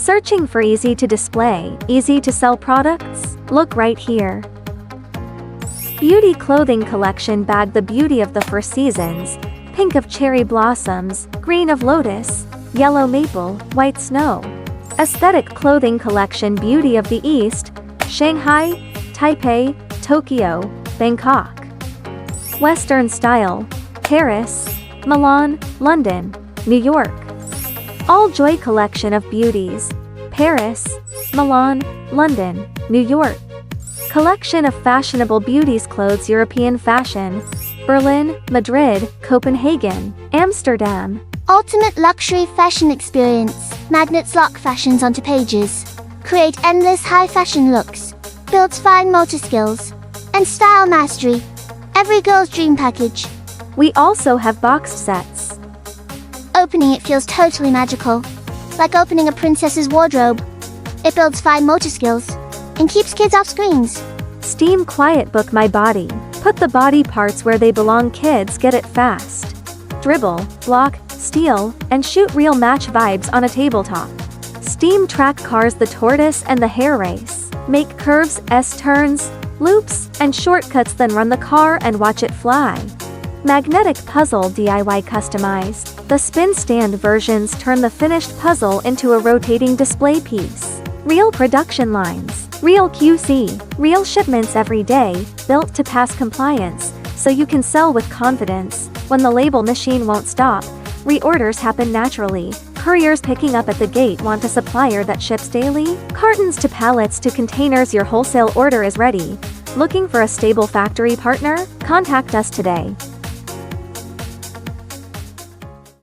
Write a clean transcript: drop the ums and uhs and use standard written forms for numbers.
Searching for easy to display, easy to sell products? Look right here. Beauty clothing collection bag. The beauty of the four seasons: pink of cherry blossoms, green of lotus, yellow maple, white snow. Aesthetic clothing collection. Beauty of the East: Shanghai, Taipei, Tokyo, Bangkok. Western style: Paris, Milan, London, New York. All joy collection of beauties: Paris, Milan, London, New York. Collection of fashionable beauties clothes: European fashion: Berlin, Madrid, Copenhagen, Amsterdam. Ultimate luxury fashion experience. Magnets lock fashions onto pages. Create endless high fashion looks. Builds fine motor skills and style mastery. Every girl's dream package. We also have boxed sets. Opening it feels totally magical. Like opening a princess's wardrobe. It builds fine motor skills and keeps kids off screens. Steam Quiet Book. My body. Put the body parts where they belong. Kids get it fast. Dribble, block, steal, and shoot real match vibes on a tabletop. Steam Track Cars. The tortoise and the hare race. Make curves, S-turns, loops, and shortcuts, then run the car and watch it fly. Magnetic Puzzle. DIY customized. The spin stand versions turn the finished puzzle into a rotating display piece. Real production lines. Real QC. Real shipments every day, built to pass compliance, so you can sell with confidence. When the label machine won't stop, reorders happen naturally. Couriers picking up at the gate want a supplier that ships daily. Cartons to pallets to containers. Your wholesale order is ready. Looking for a stable factory partner? Contact us today.